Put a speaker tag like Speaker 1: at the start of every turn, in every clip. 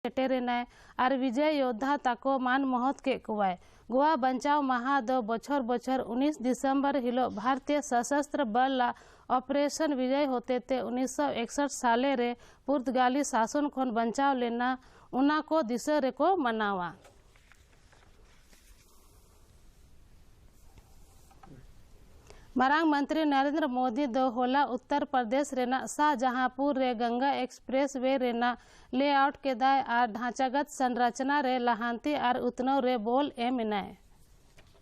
Speaker 1: केटेरेनाय और विजय योद्धा ताको मान महत के कुआय गोवा बचाव माहा दो बछर बछर 19 दिसंबर हिलो भारतीय सशस्त्र बल ला ऑपरेशन विजय होते ते 1961 साले रे पुर्तगाली शासन खन बचाव लेना उना को दिशा रे को मनावा। मरांग मंत्री नरेंद्र मोदी दो होला उत्तर प्रदेश रेना शाहजहांपुर रे गंगा एक्सप्रेस वे रेना लेआउट के दाय और ढांचागत संरचना रे लहांती और उतनव रे बोल एमिनाय।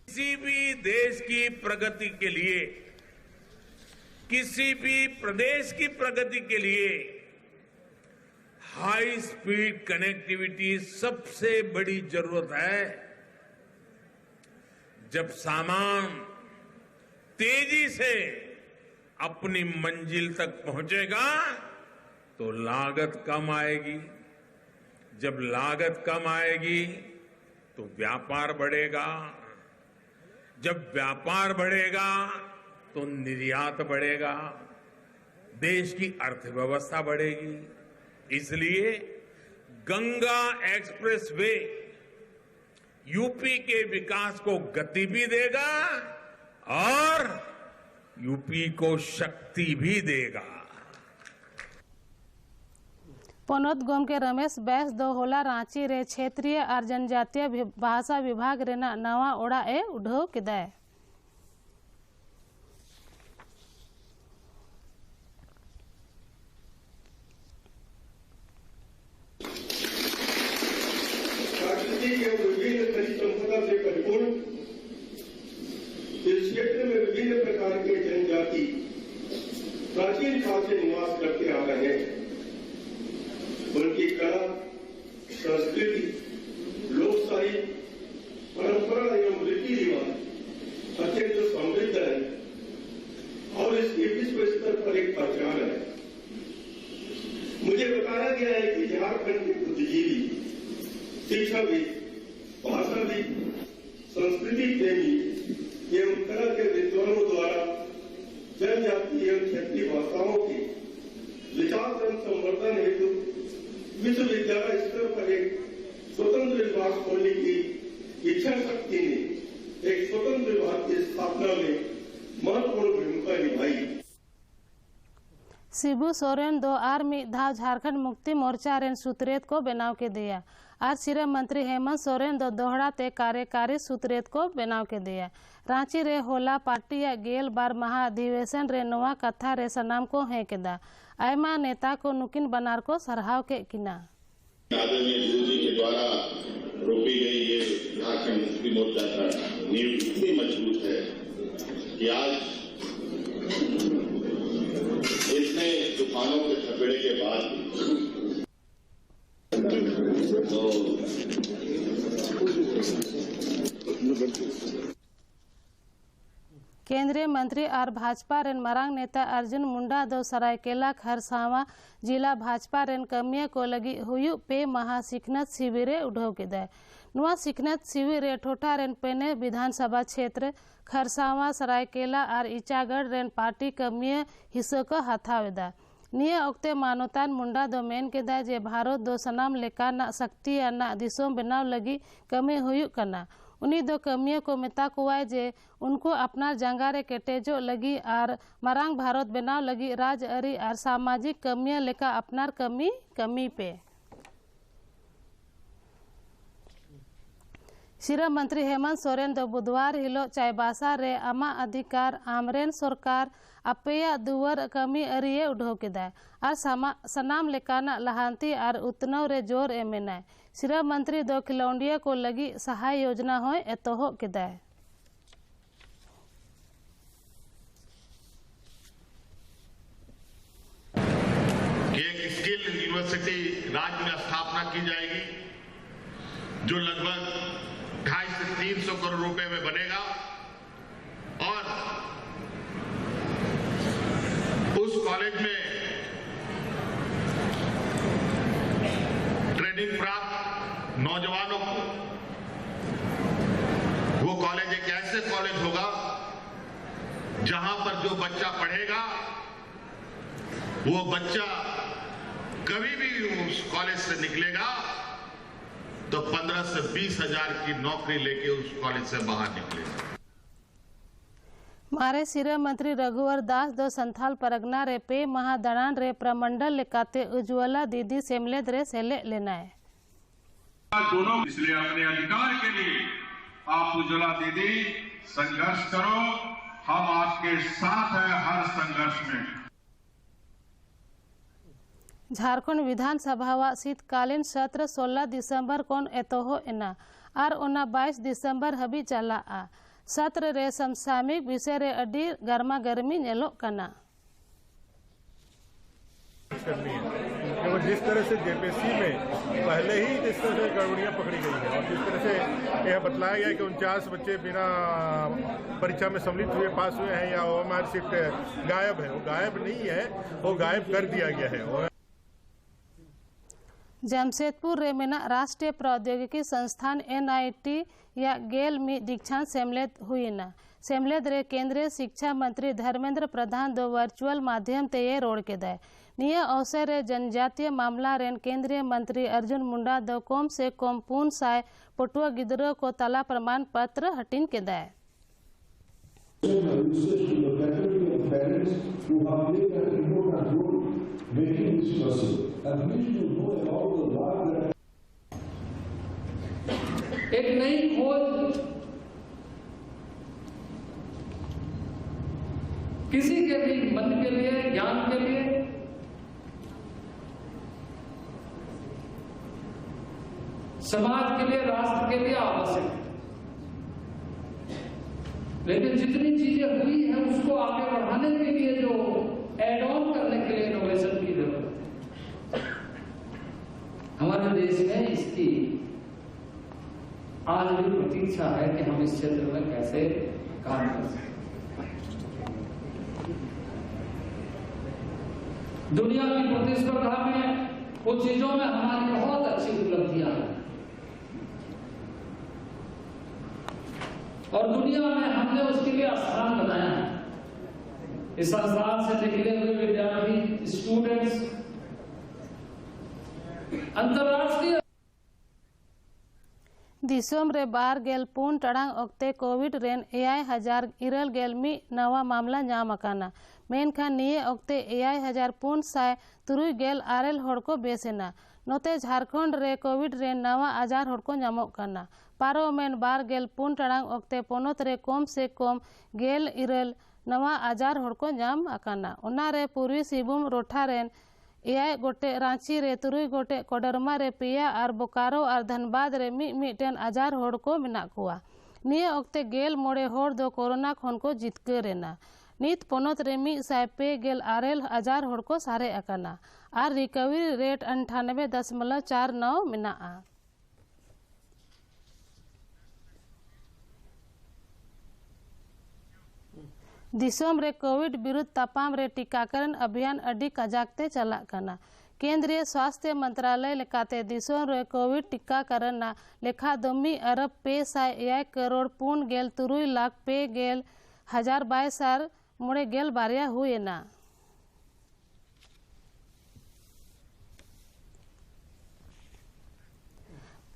Speaker 2: किसी भी देश की प्रगति के लिए, किसी भी प्रदेश की प्रगति के लिए हाई स्पीड कनेक्टिविटी सबसे बड़ी जरूरत है। जब सामान तेजी से अपनी मंजिल तक पहुंचेगा तो लागत कम आएगी। जब लागत कम आएगी तो व्यापार बढ़ेगा। जब व्यापार बढ़ेगा तो निर्यात बढ़ेगा, देश की अर्थव्यवस्था बढ़ेगी। इसलिए गंगा एक्सप्रेस वे यूपी के विकास को गति भी देगा और यूपी को शक्ति भी देगा।
Speaker 1: पनोत गोम के रमेश बैस दो होला रांची रे क्षेत्रीय और जनजातीय भाषा विभाग रेना नवा ओड़ा ए उढ़ो किदाय।
Speaker 3: इस क्षेत्र में विभिन्न प्रकार के जनजाति प्राचीन काल से निवास करते आ रहे हैं। उनकी कला, संस्कृति, लोक साहित्य, परंपरा एवं रीति रिवाज अत्यंत समृद्ध है और इसकी विश्व स्तर पर एक पहचान है। मुझे बताया गया है कि झारखंड के बुद्धिजीवी, शिक्षाविद, भाषाविद, संस्कृति प्रेमी एवं कला के विद्वानों द्वारा जनजाति एवं क्षेत्रीय भाषाओं के विकास एवं संवर्धन हेतु विश्वविद्यालय स्तर पर एक स्वतंत्र विभाग खोलने की इच्छा शक्ति ने एक स्वतंत्र विभाग की स्थापना में महत्वपूर्ण भूमिका निभाई।
Speaker 1: शिबू सोरेन दो आर्मी धाव झारखंड मुक्ति मोर्चा रेन सुत्रेत को बनाव के दिया और श्रम मंत्री हेमंत सोरेन दो दोहरा ते कार्यकारी सुत्रेत को बनाव के दिया। रांची रे होला पार्टी या गेल बार महाधिवेशन रे नवा कथा रे सनाम को है केदा आयमा नेता को नुकिन बनार को सरहाव के किना।
Speaker 4: आदरणीय गुरु जी के द्वारा रोपी गई ये झारखंड मुक्ति मोर्चा का नींव इतनी मजबूत है कि आज इतने तूफानों के थपेड़े के बाद
Speaker 1: केंद्रीय मंत्री और भाजपा रेन मरांग नेता अर्जुन मुंडा दो सरायकेला खरसावा जिला भाजपा रेन कमिया को लगी हुयु पे महा सिखनत शिविरे उढ़ो के दाय। नुआ सिखनत शिविर रे ठोठा रेन पेने विधानसभा क्षेत्र खरसावा सरायकेला और इचागढ़ रेन पार्टी कमिया हिस्सों को हथावेदा। निये ओक्ते मानोतान मुंडा दो मेन के दाय जे भारत दो सनाम लेका ना शक्ति या ना दिशों बनाव लगी कमी हुयु करना। उन्हीं दो कमियों को मेता कुआय जे उनको अपना जंगारे केटेजो लगी और मरांग भारत बनाव लगी राजअरी और सामाजिक कमियां लेका अपनार कमी पे। श्रम मंत्री हेमंत सोरेन दो बुधवार हिलो चाईबासा रे अमा अधिकार आमरेन सरकार अपेया दुवर कमी अरिये उढ़ो केदाय और सनाम लेकाना लहांती और उतनव रे जोर एमेनाय। श्रम मंत्री दो खिलौंडिया को लगी सहाय योजना हो एतोहो केदाय।
Speaker 4: एक स्किल यूनिवर्सिटी राज्य में स्थापना की जाएगी जो लगभग 250 से 300 करोड़ रुपए में बनेगा और उस कॉलेज में ट्रेनिंग प्राप्त नौजवानों को वो कॉलेज एक ऐसे कॉलेज होगा जहां पर जो बच्चा पढ़ेगा वो बच्चा कभी भी उस कॉलेज से निकलेगा तो 15 से 20 हजार की नौकरी लेके उस कॉलेज से बाहर निकले।
Speaker 1: मारे सिरा मंत्री रघुवर दास दो संथाल परगना रे पे महादड़ान रे प्रमंडल लेकाते उज्ज्वला दीदी सेमलेद रे सेले लेना है
Speaker 5: दोनों। इसलिए अपने अधिकार के लिए आप उज्ज्वला दीदी संघर्ष करो, हम आपके साथ हैं हर संघर्ष में।
Speaker 1: झारखंड विधानसभा वा शीतकालीन सत्र 16 दिसंबर को एतोहो एना और ओना 22 दिसंबर हबी चला। सत्र रे समसामयिक विषय रे अडी गर्मा गर्मी नेलो कना।
Speaker 6: जिस तरह से जेपीएससी में पहले ही जिस तरह से गड़बड़ियां पकड़ी गई है और जिस तरह से यह बतलाया गया कि 49 बच्चे बिना परीक्षा में सम्मिलित हुए पास हुए हैं या ओएमआर सीट गायब है, वो गायब नहीं है, वो गायब कर दिया गया है।
Speaker 1: जमशेदपुर रे मेना राष्ट्रीय प्रौद्योगिकी संस्थान NIT या गेल में दीक्षांत सेमलेद हुई न। सेमलेद रे केंद्रीय शिक्षा मंत्री धर्मेंद्र प्रधान दो वर्चुअल माध्यम ते ये रोड के दाय निया अवसर रे जनजातीय मामला रेन केंद्रीय मंत्री अर्जुन मुंडा दो कम से कम पूर्ण साय पटुआ गिदरो को तला प्रमाण पत्र हटिन के दाय।
Speaker 7: एक नई खोज किसी के भी मन के लिए, ज्ञान के लिए समाज के लिए, राष्ट्र के लिए आवश्यक है, लेकिन जितनी चीजें हुई है उसको आगे बढ़ाने के लिए जो एड ऑन करने के लिए इनोवेशन की जरूरत है। हमारे देश में इसकी आज भी प्रतीक्षा है कि हम इस क्षेत्र में कैसे काम कर सकते। दुनिया की प्रतिस्पर्धा में कुछ चीजों में हमारी बहुत अच्छी उपलब्धियां हैं और दुनिया में हमने उसके लिए स्थान बनाया है। इस संस्थान से निकले हुए विद्यार्थी, स्टूडेंट्स अंतर्राष्ट्रीय
Speaker 1: दिसोम रे बार गेल पून टड़ांग ओक्ते कोविड रेन 1000 गेल मी नवा मामला नाम अकाना मेनखान निये ओक्ते 1000 पून साय तुरुई गेल आरेल होड़ को बेसेना नोते झारखंड रे कोविड रेन नवा आजार होड़ को नामोक कना पारो मेन बार गेल पून टड़ांग ओक्ते पोनोत रे कम से कम गेल इरल नवा आजार होड़ को नाम अकाना उना रे पूर्वी सिंहभूम रोठा रेन 8 गोटे, रांची रे 3 गोटे, कोडरमा रे 5 और बोकारो और धनबाद रे मिटन आजार होड़ को मिना कुआ निये ओक्ते गेल मोड़े होड़ दो कोरोना खन को जितकेरेना नित पोनोत रे 198 आजार होड़ को सारे अकाना और रिकवरी रेट 98.49 मिना। दिसोम रे कोविड विरुद्ध तपाम रे टीकाकरण अभियान अडी कजाकते चला कना केंद्रीय स्वास्थ्य मंत्रालय लेकाते दिसोम रे कोविड टीकाकरण ना लेखा 2 अरब 5 करोड़ पूर्ण गेल 3 लाख 5 गेल 1022 और मुड़े गेल बारिया हुए ना।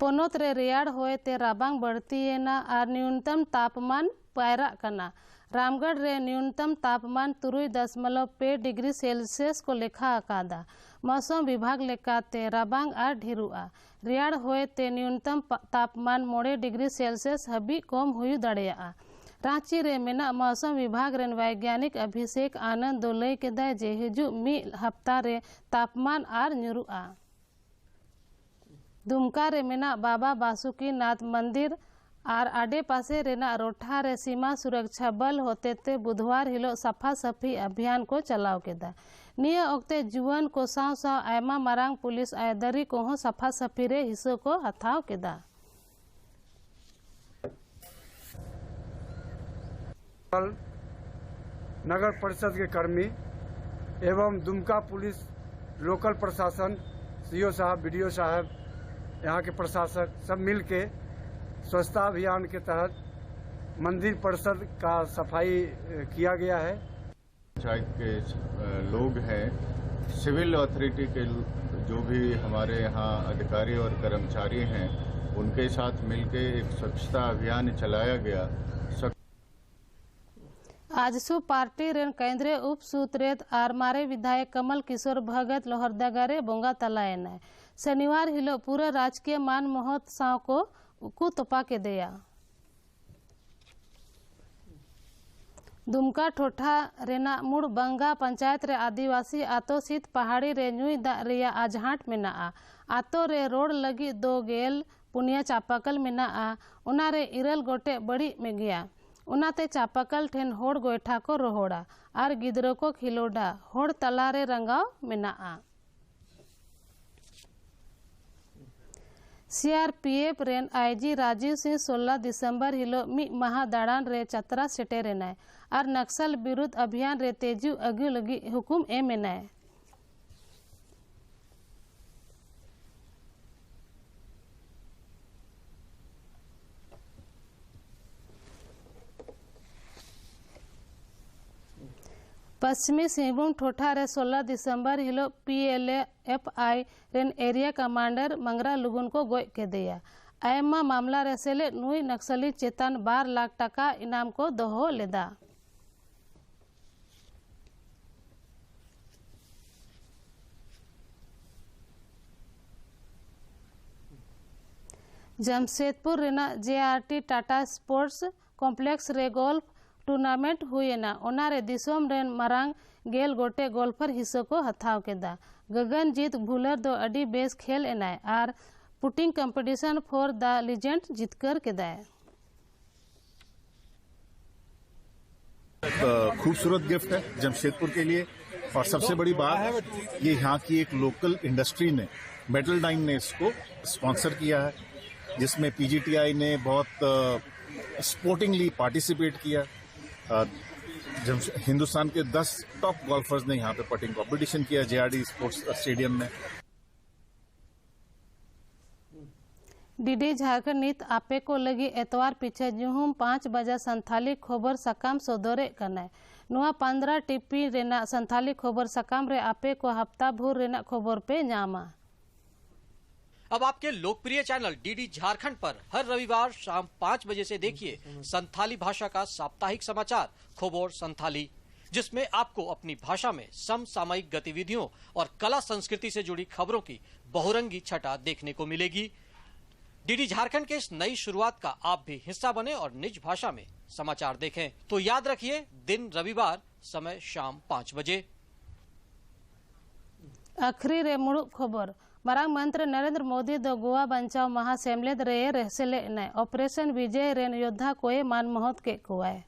Speaker 1: पोनोत रे रेयाड़ होए ते राबांग बढ़ती है ना और न्यूनतम तापमान पायरा कना रामगढ़ रे न्यूनतम तापमान 3.5 डिग्री सेल्सियस को लेखा अकादा मौसम विभाग लेकाते राबांग और ढेरुआ रेयाड़ होए ते न्यूनतम तापमान 9 डिग्री सेल्सियस हबी कम हुई दड़ेया। रांची रे मेना मौसम विभाग रेन वैज्ञानिक अभिषेक आनंद दो लई के दाय जे हिजु मी हफ्ता रे तापमान और न्यूरुआ। दुमका रे मेना बाबा बासुकी नाथ मंदिर और आडे पासे रेना रोठा रे सीमा सुरक्षा बल होते ते बुधवार हिलो सफा सफी अभियान को चलाव केदा निया ओक्ते जुवन को साव साव आयमा मारांग पुलिस आयदरी को हो सफा सफी रे हिस्सों को हथाव केदा।
Speaker 8: नगर परिषद के कर्मी एवं दुमका पुलिस लोकल प्रशासन सीओ साहब, बीडीओ साहब, यहाँ के प्रशासक सब मिल के स्वच्छता अभियान के तहत मंदिर परिसर का सफाई किया गया है।
Speaker 9: पंचायत के लोग हैं, सिविल अथॉरिटी के जो भी हमारे यहाँ अधिकारी और कर्मचारी हैं, उनके साथ मिलकर एक स्वच्छता अभियान चलाया गया।
Speaker 1: आजसू पार्टी रेन केंद्रीय उप सूत्रेत आरमारे विधायक कमल किशोर भगत लोहरदगारे बोंगा तलायन शनिवार हिलो पूरा राजकीय मान महोत्सव को उकू तपा के दिया। दुमका टोठा रेना मुड़ बंगा पंचायत रे आदिवासी आतो सीत पहाड़ी रे नुई दा रिया आजहाट मेना आतो रे रोड लगी 2 गेल पुनिया चापाकल मेना उना रे 2 गोटे बड़ी में गया उनाते चापाकल ठेन होड़ गोइठा को रोहोड़ा और गिदरो को खिलोडा होड़ तलारे रंगाव मेना। सीआरपीएफ रेन आईजी राजीव सिंह 16 दिसंबर हिलो मी महा दाड़ान रे चतरा सेटेरेनाय और नक्सल विरुद्ध अभियान रे तेजू अगु लगी हुकुम एमेनाय। पश्चिमी सिंहभूम ठोठा रे 16 दिसंबर हिलो PLFI रेन एरिया कमांडर मंगरा लुगुन को गोय के दिया। आयमा मामला रे सेले नुई नक्सली चेतन 12 लाख टका इनाम को दोहो लेदा। जमशेदपुर रेना JRT टाटा स्पोर्ट्स कॉम्प्लेक्स रे गोल्फ टूर्नामेंट हुएना ओनारे दिसोम रेन मरांग गेल गोटे गोल्फर हिस्सों को हथाव केदा। गगनजीत भूलर दो अडी बेस खेल एनाय और putting competition for the legend जीतकर केदा।
Speaker 10: खूबसूरत गिफ्ट है जमशेदपुर के लिए और सबसे बड़ी बात ये यहाँ की एक लोकल इंडस्ट्री ने मेटल डाइन ने इसको स्पॉन्सर किया है जिसमें PGTI ने बहुत स्पोर्टिंगली पार्टिसिपेट किया। हिंदुस्तान के 10 टॉप गोल्फर्स ने यहाँ पे पटिंग कंपटीशन किया JRD स्पोर्ट्स स्टेडियम में।
Speaker 1: डीडी झारखंड नीत आपे को लगी एतवार पीछे जुहुम 5 बजे संथाली खबर सकाम सोदोरे करना नुआ 15 टिप्पी रेना संथाली खबर सकाम रे आपे को हफ्ता भूर रेना खबर पे नामा।
Speaker 11: अब आपके लोकप्रिय चैनल डीडी झारखंड पर हर रविवार शाम 5 बजे से देखिए संथाली भाषा का साप्ताहिक समाचार खबर संथाली, जिसमें आपको अपनी भाषा में समसामयिक गतिविधियों और कला संस्कृति से जुड़ी खबरों की बहुरंगी छटा देखने को मिलेगी। डीडी झारखंड के इस नई शुरुआत का आप भी हिस्सा बने और निज भाषा में समाचार देखें। तो याद रखिए, दिन रविवार, समय शाम 5 बजे।
Speaker 1: आखिरी रे मुड़ुब खबर मरांग मंत्री नरेंद्र मोदी दो गोवा बंचाव महासेमलेद रे रहसेले ने ऑपरेशन विजय रेन योद्धा कोए मान महत के कुआए।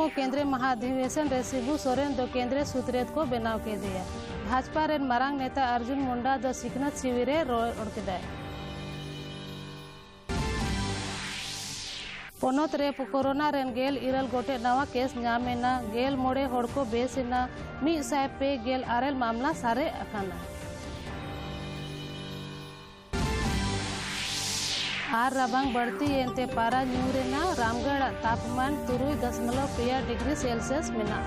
Speaker 1: केंद्रीय महाधिवेशन रे शिबू सोरेन दो केंद्रीय सूत्रेत को बनाव के दिया। भाजपा रेन मरांग नेता अर्जुन मुंडा दो सिखनत शिविरे रोड के दाए। पोनोत रे कोरोना रेन गेल 2 गोटे नवा केस नामेना गेल मोड़े होड़ को बेसिना 100 मामला सारे अखाना। आर रबांग बढ़ती एनते पारा न्यूरेना रामगढ़ तापमान 3.2 डिग्री सेल्सियस मेना।